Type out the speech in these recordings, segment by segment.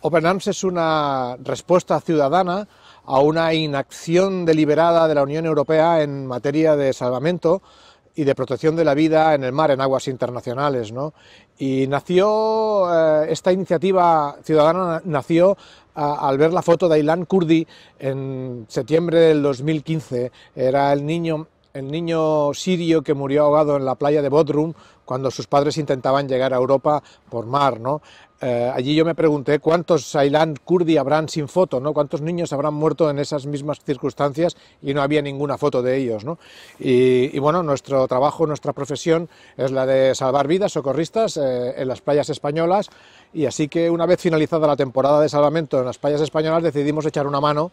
Open Arms es una respuesta ciudadana a una inacción deliberada de la Unión Europea en materia de salvamento y de protección de la vida en el mar, en aguas internacionales, ¿no? Y nació, esta iniciativa ciudadana nació al ver la foto de Aylan Kurdi en septiembre del 2015. Era el niño sirio que murió ahogado en la playa de Bodrum cuando sus padres intentaban llegar a Europa por mar, ¿no? Allí yo me pregunté cuántos Aylan Kurdi habrán sin foto, ¿no? Cuántos niños habrán muerto en esas mismas circunstancias y no había ninguna foto de ellos, ¿no? Y bueno, nuestro trabajo, nuestra profesión es la de salvar vidas, socorristas, en las playas españolas, y así que una vez finalizada la temporada de salvamento en las playas españolas decidimos echar una mano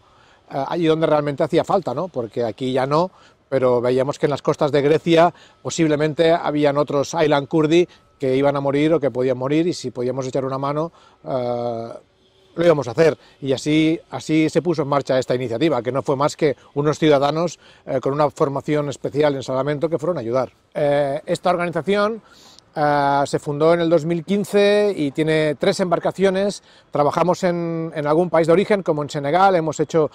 allí donde realmente hacía falta, ¿no? Porque aquí ya no, pero veíamos que en las costas de Grecia posiblemente habían otros Aylan Kurdi que iban a morir o que podían morir, y si podíamos echar una mano lo íbamos a hacer, y así se puso en marcha esta iniciativa, que no fue más que unos ciudadanos con una formación especial en salvamento que fueron a ayudar. Esta organización se fundó en el 2015 y tiene 3 embarcaciones. Trabajamos en algún país de origen, como en Senegal, hemos hecho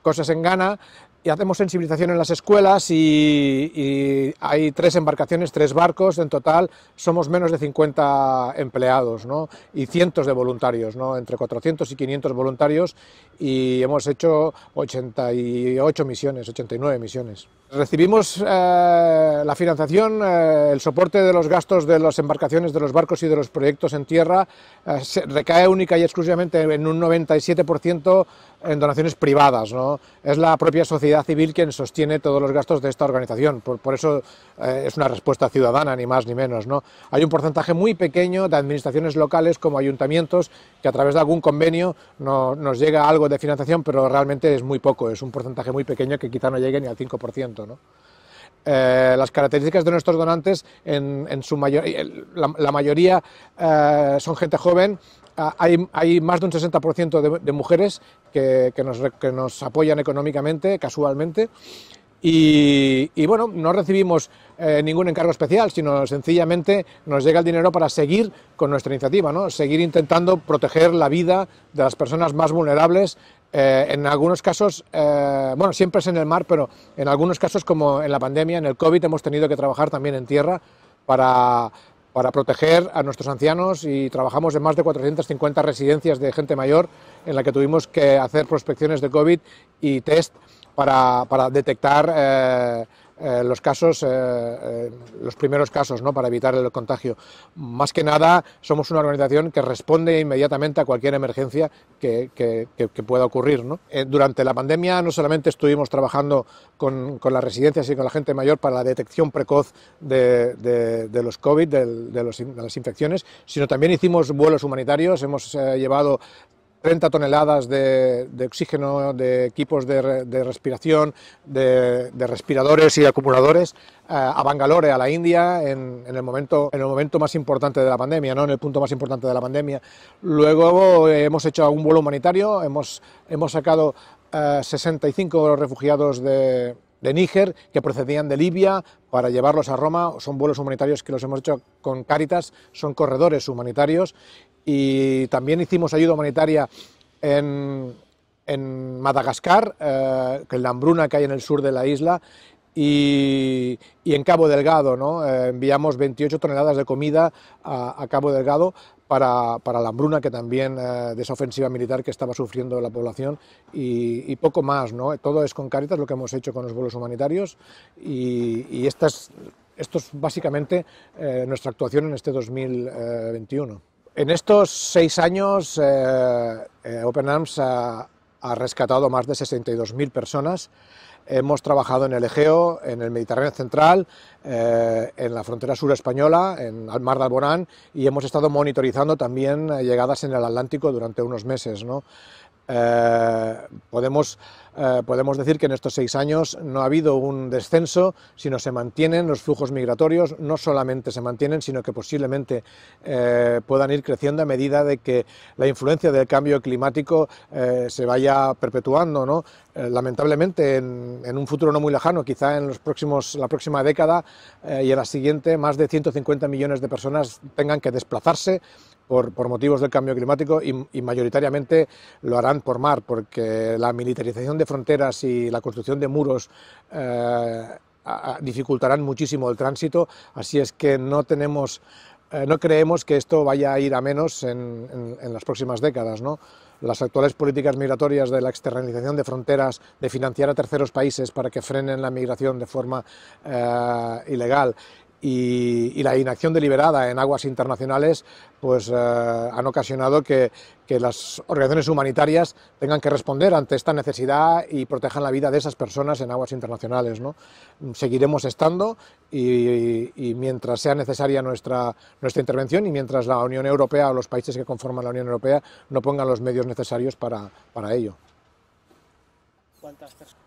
cosas en Ghana, y hacemos sensibilización en las escuelas, y hay 3 embarcaciones, 3 barcos, en total somos menos de 50 empleados, ¿no? Y cientos de voluntarios, ¿no? Entre 400 y 500 voluntarios, y hemos hecho 88 misiones, 89 misiones. Recibimos la financiación, el soporte de los gastos de las embarcaciones, de los barcos y de los proyectos en tierra, recae única y exclusivamente en un 97% en donaciones privadas, ¿no? Es la propia sociedad civil quien sostiene todos los gastos de esta organización, por eso es una respuesta ciudadana, ni más ni menos, ¿no? Hay un porcentaje muy pequeño de administraciones locales como ayuntamientos que a través de algún convenio nos llega algo de financiación, pero realmente es muy poco, es un porcentaje muy pequeño que quizá no llegue ni al 5%, ¿no? Las características de nuestros donantes, en su la mayoría son gente joven. Hay más de un 60% de mujeres que nos apoyan económicamente, casualmente, y bueno, no recibimos ningún encargo especial, sino sencillamente nos llega el dinero para seguir con nuestra iniciativa, ¿no? Seguir intentando proteger la vida de las personas más vulnerables. En algunos casos, bueno, siempre es en el mar, pero en algunos casos, como en la pandemia, en el COVID, hemos tenido que trabajar también en tierra para proteger a nuestros ancianos, y trabajamos en más de 450 residencias de gente mayor en la que tuvimos que hacer prospecciones de COVID y test para detectar los casos, los primeros casos, ¿no? Para evitar el contagio. Más que nada, somos una organización que responde inmediatamente a cualquier emergencia que pueda ocurrir, ¿no? Durante la pandemia no solamente estuvimos trabajando con las residencias y con la gente mayor para la detección precoz de los COVID, de las infecciones, sino también hicimos vuelos humanitarios. Hemos llevado 30 toneladas de oxígeno, de equipos de respiración, de respiradores y acumuladores a Bangalore, a la India, en el momento más importante de la pandemia, ¿no? En el punto más importante de la pandemia. Luego hemos hecho algún vuelo humanitario, hemos sacado 65 refugiados de Níger que procedían de Libia para llevarlos a Roma. Son vuelos humanitarios que los hemos hecho con Cáritas, son corredores humanitarios. Y también hicimos ayuda humanitaria en Madagascar, en la hambruna que hay en el sur de la isla, y en Cabo Delgado, ¿no? Enviamos 28 toneladas de comida a Cabo Delgado para la hambruna que también, de esa ofensiva militar que estaba sufriendo la población, y poco más, ¿no? Todo es con Cáritas lo que hemos hecho con los vuelos humanitarios, y esto es básicamente nuestra actuación en este 2021. En estos 6 años, Open Arms ha rescatado más de 62.000 personas. Hemos trabajado en el Egeo, en el Mediterráneo central, en la frontera sur española, en el mar de Alborán, y hemos estado monitorizando también llegadas en el Atlántico durante unos meses, ¿no? Podemos podemos decir que en estos 6 años no ha habido un descenso, sino se mantienen los flujos migratorios, no solamente se mantienen, sino que posiblemente puedan ir creciendo a medida de que la influencia del cambio climático se vaya perpetuando, ¿no? Lamentablemente, en un futuro no muy lejano, quizá en la próxima década y en la siguiente, más de 150 millones de personas tengan que desplazarse por motivos del cambio climático y mayoritariamente lo harán por mar, porque la militarización de fronteras y la construcción de muros dificultarán muchísimo el tránsito, así es que no creemos que esto vaya a ir a menos en las próximas décadas, ¿no? Las actuales políticas migratorias de la externalización de fronteras, de financiar a terceros países para que frenen la migración de forma ilegal y la inacción deliberada en aguas internacionales, pues han ocasionado que las organizaciones humanitarias tengan que responder ante esta necesidad y protejan la vida de esas personas en aguas internacionales, ¿no? Seguiremos estando y mientras sea necesaria nuestra intervención y mientras la Unión Europea o los países que conforman la Unión Europea no pongan los medios necesarios para ello. ¿Cuántas personas?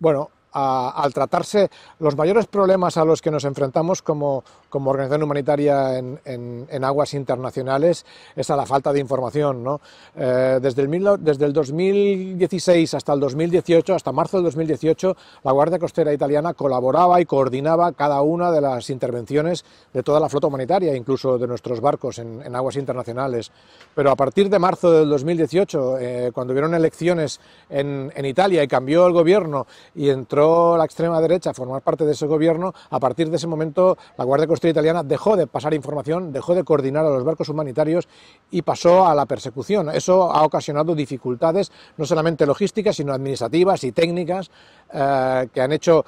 Bueno, al tratarse los mayores problemas a los que nos enfrentamos como organización humanitaria en aguas internacionales es a la falta de información, ¿no? Desde el 2016 hasta el 2018, hasta marzo del 2018, la Guardia Costera Italiana colaboraba y coordinaba cada una de las intervenciones de toda la flota humanitaria, incluso de nuestros barcos en aguas internacionales. Pero a partir de marzo del 2018, cuando hubieron elecciones en Italia y cambió el gobierno y entró la extrema derecha a formar parte de ese gobierno, a partir de ese momento la Guardia Costera Italiana dejó de pasar información, dejó de coordinar a los barcos humanitarios y pasó a la persecución. Eso ha ocasionado dificultades no solamente logísticas, sino administrativas y técnicas que han hecho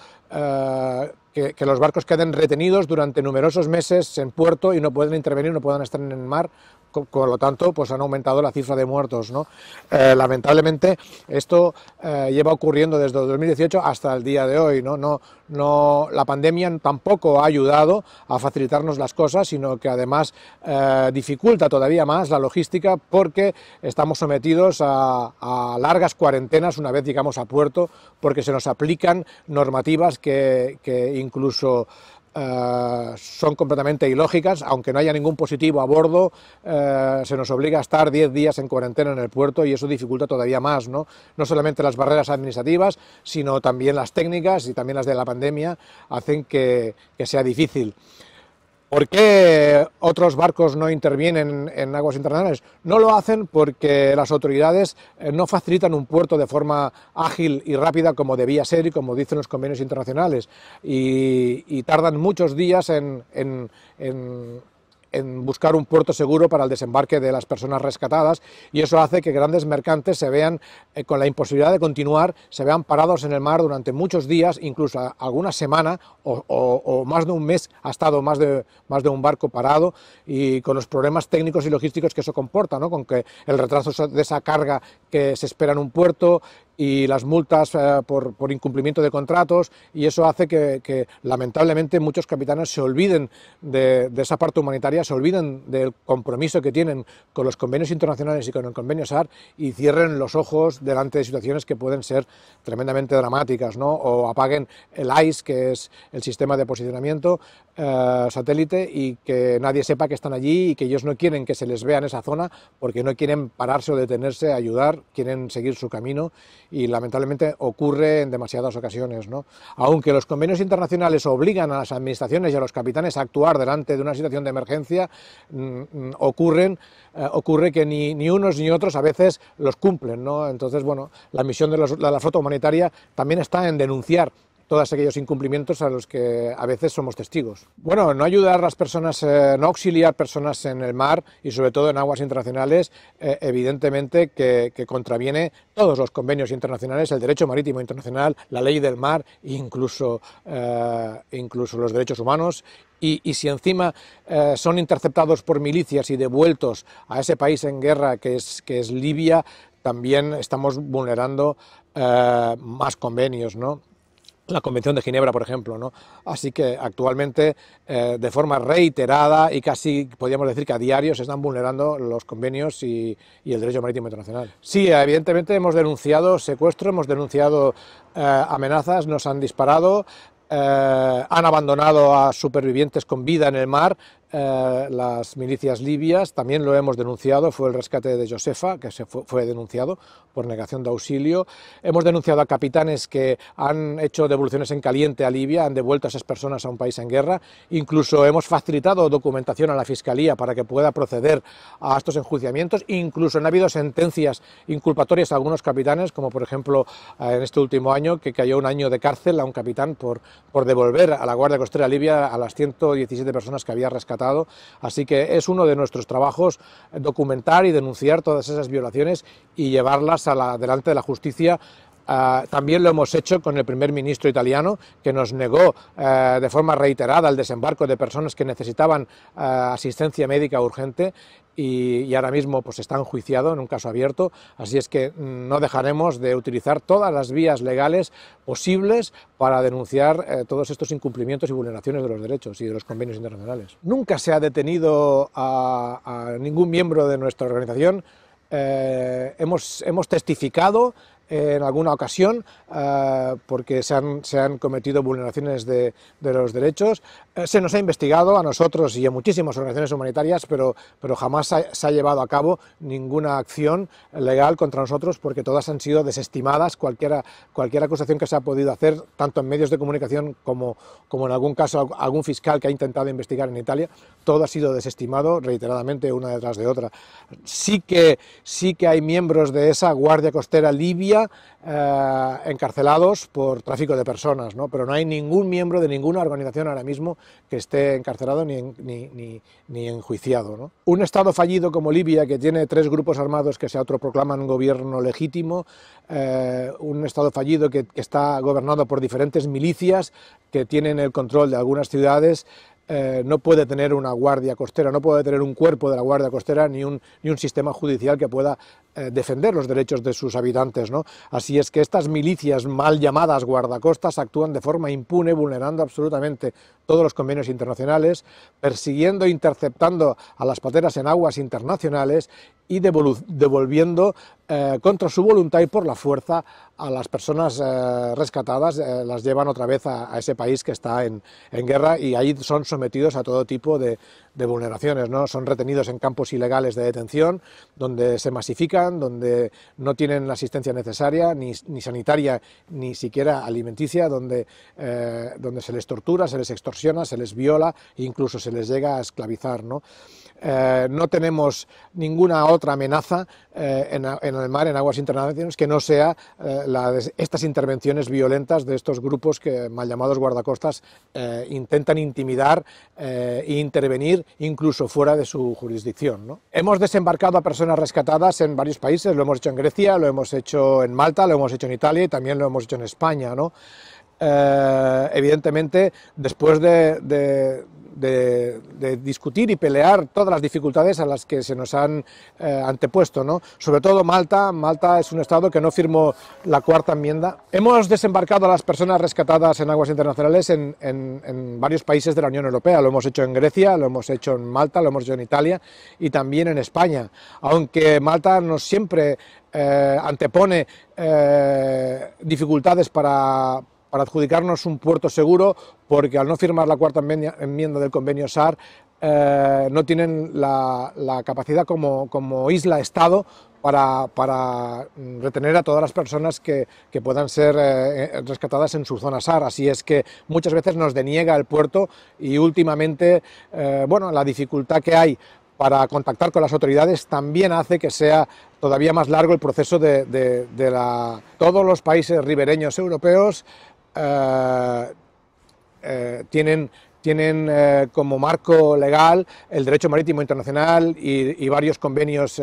que los barcos queden retenidos durante numerosos meses en puerto y no pueden intervenir, no puedan estar en el mar. Con lo tanto, pues han aumentado la cifra de muertos, ¿no? Lamentablemente, esto lleva ocurriendo desde 2018 hasta el día de hoy, ¿no? La pandemia tampoco ha ayudado a facilitarnos las cosas, sino que además dificulta todavía más la logística porque estamos sometidos a largas cuarentenas una vez llegamos a puerto, porque se nos aplican normativas que incluso son completamente ilógicas. Aunque no haya ningún positivo a bordo, se nos obliga a estar 10 días en cuarentena en el puerto y eso dificulta todavía más, ¿no? No solamente las barreras administrativas, sino también las técnicas y también las de la pandemia hacen que sea difícil. ¿Por qué otros barcos no intervienen en aguas internacionales? No lo hacen porque las autoridades no facilitan un puerto de forma ágil y rápida como debía ser y como dicen los convenios internacionales, y tardan muchos días en buscar un puerto seguro para el desembarque de las personas rescatadas, y eso hace que grandes mercantes se vean con la imposibilidad de continuar, se vean parados en el mar durante muchos días, incluso alguna semana o más de un mes ha estado más de un barco parado, y con los problemas técnicos y logísticos que eso comporta, ¿no? Con que el retraso de esa carga que se espera en un puerto y las multas por incumplimiento de contratos, y eso hace que lamentablemente muchos capitanes se olviden de esa parte humanitaria, se olviden del compromiso que tienen con los convenios internacionales y con el convenio SAR y cierren los ojos delante de situaciones que pueden ser tremendamente dramáticas, ¿no? O apaguen el ICE, que es el sistema de posicionamiento satélite, y que nadie sepa que están allí y que ellos no quieren que se les vea en esa zona porque no quieren pararse o detenerse a ayudar, quieren seguir su camino, y lamentablemente ocurre en demasiadas ocasiones, ¿no? Aunque los convenios internacionales obligan a las administraciones y a los capitanes a actuar delante de una situación de emergencia, ocurre que ni unos ni otros a veces los cumplen, ¿no? Entonces, bueno, la misión de la flota humanitaria también está en denunciar todos aquellos incumplimientos a los que a veces somos testigos. Bueno, no ayudar a las personas, no auxiliar personas en el mar y sobre todo en aguas internacionales, evidentemente que contraviene todos los convenios internacionales, el derecho marítimo internacional, la ley del mar, incluso los derechos humanos. Y si encima son interceptados por milicias y devueltos a ese país en guerra que es Libia, también estamos vulnerando más convenios, ¿no? la Convención de Ginebra, por ejemplo, ¿no? Así que actualmente, de forma reiterada y casi podríamos decir que a diario, se están vulnerando los convenios y el derecho marítimo internacional. Sí, evidentemente hemos denunciado secuestro, hemos denunciado amenazas, nos han disparado, han abandonado a supervivientes con vida en el mar, las milicias libias. También lo hemos denunciado, fue el rescate de Josefa, que fue denunciado por negación de auxilio. Hemos denunciado a capitanes que han hecho devoluciones en caliente a Libia, han devuelto a esas personas a un país en guerra. Incluso hemos facilitado documentación a la Fiscalía para que pueda proceder a estos enjuiciamientos. Incluso han habido sentencias inculpatorias a algunos capitanes, como por ejemplo en este último año, que cayó 1 año de cárcel a un capitán por devolver a la Guardia Costera Libia a las 117 personas que había rescatado. Así que es uno de nuestros trabajos documentar y denunciar todas esas violaciones y llevarlas delante de la justicia. También lo hemos hecho con el primer ministro italiano, que nos negó de forma reiterada el desembarco de personas que necesitaban asistencia médica urgente, y ahora mismo pues está enjuiciado en un caso abierto. Así es que no dejaremos de utilizar todas las vías legales posibles para denunciar todos estos incumplimientos y vulneraciones de los derechos y de los convenios internacionales. Nunca se ha detenido a ningún miembro de nuestra organización. Hemos testificado en alguna ocasión porque se han cometido vulneraciones de los derechos. Se nos ha investigado a nosotros y a muchísimas organizaciones humanitarias, pero jamás se ha llevado a cabo ninguna acción legal contra nosotros, porque todas han sido desestimadas. Cualquier acusación que se ha podido hacer, tanto en medios de comunicación como en algún caso algún fiscal que ha intentado investigar en Italia, todo ha sido desestimado reiteradamente, una detrás de otra. Sí que hay miembros de esa Guardia Costera libia encarcelados por tráfico de personas, ¿no? Pero no hay ningún miembro de ninguna organización ahora mismo que esté encarcelado ni enjuiciado, ¿no? Un Estado fallido como Libia, que tiene 3 grupos armados que se autoproclaman un gobierno legítimo, un Estado fallido que está gobernado por diferentes milicias que tienen el control de algunas ciudades, no puede tener una guardia costera, no puede tener un cuerpo de la Guardia Costera ni un sistema judicial que pueda defender los derechos de sus habitantes, ¿no? Así es que estas milicias mal llamadas guardacostas actúan de forma impune, vulnerando absolutamente todos los convenios internacionales, persiguiendo e interceptando a las pateras en aguas internacionales y devolviendo contra su voluntad y por la fuerza a las personas rescatadas, las llevan otra vez a ese país que está en guerra, y ahí son sometidos a todo tipo de vulneraciones, ¿no? Son retenidos en campos ilegales de detención, donde se masifican, donde no tienen la asistencia necesaria, ni sanitaria, ni siquiera alimenticia, donde se les tortura, se les extorsiona, se les viola e incluso se les llega a esclavizar, ¿no? No tenemos ninguna otra amenaza en el mar, en aguas internacionales, que no sea estas intervenciones violentas de estos grupos que, mal llamados guardacostas, intentan intimidar e intervenir incluso fuera de su jurisdicción, ¿no? Hemos desembarcado a personas rescatadas en varios países, lo hemos hecho en Grecia, lo hemos hecho en Malta, lo hemos hecho en Italia y también lo hemos hecho en España, ¿no? Evidentemente, después de discutir y pelear todas las dificultades a las que se nos han antepuesto, ¿no? Sobre todo Malta es un Estado que no firmó la 4ª enmienda. Hemos desembarcado a las personas rescatadas en aguas internacionales en varios países de la Unión Europea. Lo hemos hecho en Grecia, lo hemos hecho en Malta, lo hemos hecho en Italia y también en España, aunque Malta no siempre antepone dificultades para adjudicarnos un puerto seguro, porque al no firmar la 4ª enmienda del convenio SAR no tienen la capacidad como isla-estado para retener a todas las personas que puedan ser rescatadas en su zona SAR. Así es que muchas veces nos deniega el puerto, y últimamente la dificultad que hay para contactar con las autoridades también hace que sea todavía más largo el proceso todos los países ribereños europeos tienen como marco legal el derecho marítimo internacional y varios convenios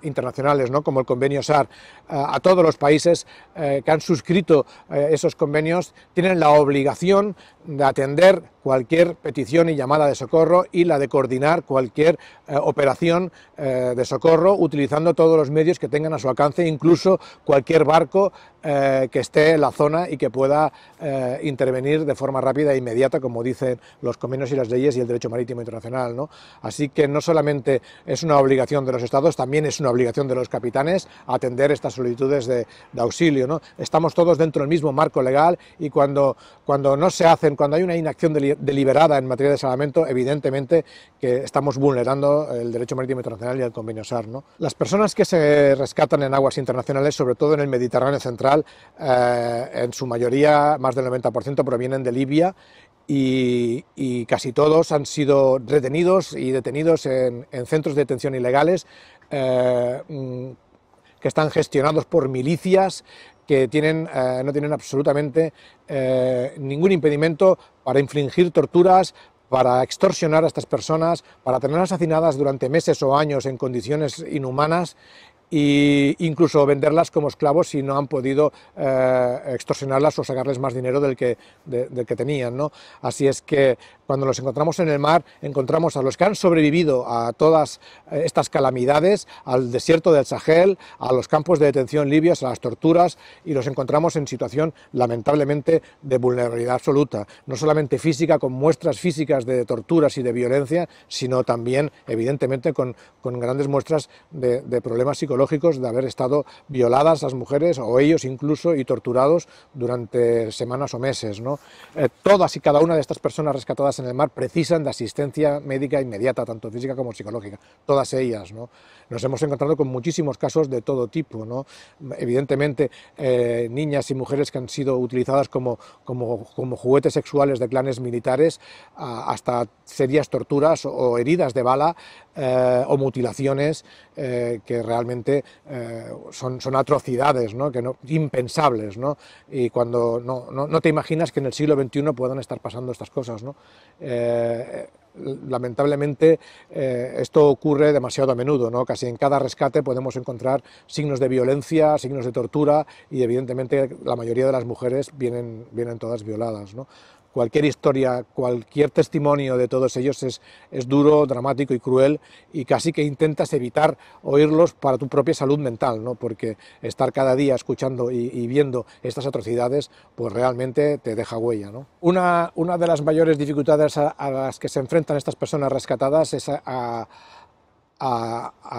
internacionales, ¿no? Como el convenio SAR. A todos los países que han suscrito esos convenios tienen la obligación de atender cualquier petición y llamada de socorro y la de coordinar cualquier operación de socorro utilizando todos los medios que tengan a su alcance, incluso cualquier barco que esté en la zona y que pueda intervenir de forma rápida e inmediata, como dicen los convenios y las leyes y el derecho marítimo internacional, ¿no? Así que no solamente es una obligación de los Estados, también es una obligación de los capitanes atender estas solicitudes de auxilio, ¿no? Estamos todos dentro del mismo marco legal y cuando no se hacen, cuando hay una inacción deliberada en materia de salvamento, evidentemente que estamos vulnerando el derecho marítimo internacional y el convenio SAR, ¿no? Las personas que se rescatan en aguas internacionales, sobre todo en el Mediterráneo central, en su mayoría, más del 90%, provienen de Libia y casi todos han sido retenidos y detenidos en centros de detención ilegales que están gestionados por milicias que no tienen absolutamente ningún impedimento para infligir torturas, para extorsionar a estas personas, para tenerlas hacinadas durante meses o años en condiciones inhumanas e incluso venderlas como esclavos si no han podido extorsionarlas o sacarles más dinero del que tenían, ¿no? Así es que cuando los encontramos en el mar, encontramos a los que han sobrevivido a todas estas calamidades, al desierto del Sahel, a los campos de detención libios, a las torturas, y los encontramos en situación lamentablemente de vulnerabilidad absoluta, no solamente física, con muestras físicas de torturas y de violencia, sino también evidentemente con grandes muestras de problemas psicológicos, de haber estado violadas las mujeres o ellos incluso y torturados durante semanas o meses, ¿no? Todas y cada una de estas personas rescatadas en el mar precisan de asistencia médica inmediata, tanto física como psicológica, todas ellas, ¿no? Nos hemos encontrado con muchísimos casos de todo tipo, ¿no? Evidentemente niñas y mujeres que han sido utilizadas como juguetes sexuales de clanes militares, hasta serias torturas o heridas de bala o mutilaciones que realmente son atrocidades, ¿no? Impensables, ¿no? Y cuando no te imaginas que en el siglo XXI puedan estar pasando estas cosas, ¿no? Lamentablemente esto ocurre demasiado a menudo, ¿no? Casi en cada rescate podemos encontrar signos de violencia, signos de tortura y evidentemente la mayoría de las mujeres vienen todas violadas, ¿no? Cualquier historia, cualquier testimonio de todos ellos es duro, dramático y cruel, y casi que intentas evitar oírlos para tu propia salud mental, ¿no? Porque estar cada día escuchando y viendo estas atrocidades pues realmente te deja huella, ¿no? Una de las mayores dificultades a las que se enfrentan estas personas rescatadas es a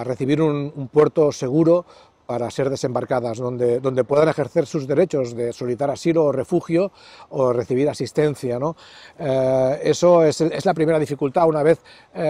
recibir un puerto seguro para ser desembarcadas, donde puedan ejercer sus derechos de solicitar asilo o refugio o recibir asistencia, ¿no? Eso es la primera dificultad. Una vez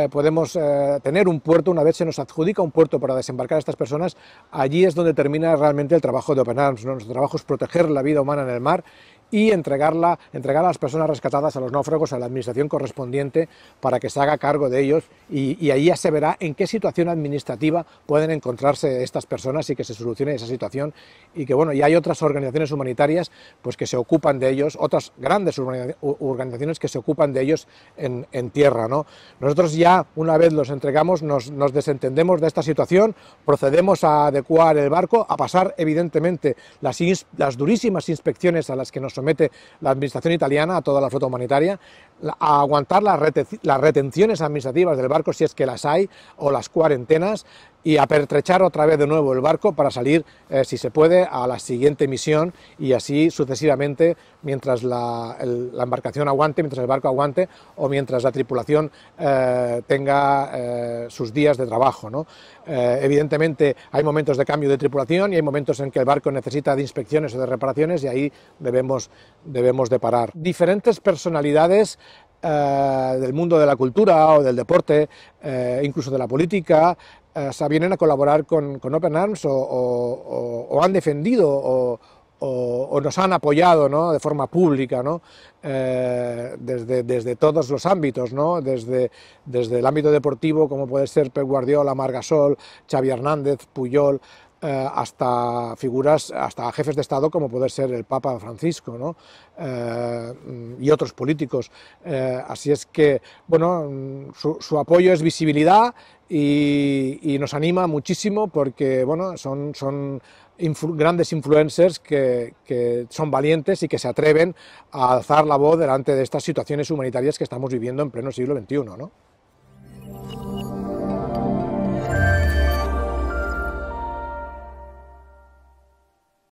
podemos tener un puerto, una vez se nos adjudica un puerto para desembarcar a estas personas, allí es donde termina realmente el trabajo de Open Arms, ¿no? Nuestro trabajo es proteger la vida humana en el mar y entregar a las personas rescatadas, a los náufragos, a la administración correspondiente para que se haga cargo de ellos y ahí ya se verá en qué situación administrativa pueden encontrarse estas personas y que se solucione esa situación y que bueno, y hay otras organizaciones humanitarias pues que se ocupan de ellos, otras grandes organizaciones que se ocupan de ellos en tierra, ¿no? Nosotros ya una vez los entregamos nos desentendemos de esta situación, procedemos a adecuar el barco, a pasar evidentemente las durísimas inspecciones a las que nos somete la administración italiana, a toda la flota humanitaria, a aguantar las retenciones administrativas del barco si es que las hay, o las cuarentenas, y a pertrechar otra vez de nuevo el barco para salir, si se puede, a la siguiente misión y así sucesivamente mientras la embarcación aguante, mientras el barco aguante o mientras la tripulación tenga sus días de trabajo, ¿no? Evidentemente hay momentos de cambio de tripulación y hay momentos en que el barco necesita de inspecciones o de reparaciones y ahí debemos de parar. Diferentes personalidades del mundo de la cultura o del deporte, incluso de la política, se vienen a colaborar con Open Arms o han defendido o nos han apoyado, ¿no? De forma pública, ¿no? Desde todos los ámbitos, ¿no? Desde el ámbito deportivo, como puede ser Pep Guardiola, Marc Gasol, Xavi Hernández, Puyol, hasta figuras, hasta jefes de Estado como puede ser el Papa Francisco, ¿no? Y otros políticos. Así es que, bueno, su apoyo es visibilidad y nos anima muchísimo porque, bueno, son grandes influencers que son valientes y que se atreven a alzar la voz delante de estas situaciones humanitarias que estamos viviendo en pleno siglo XXI, ¿no?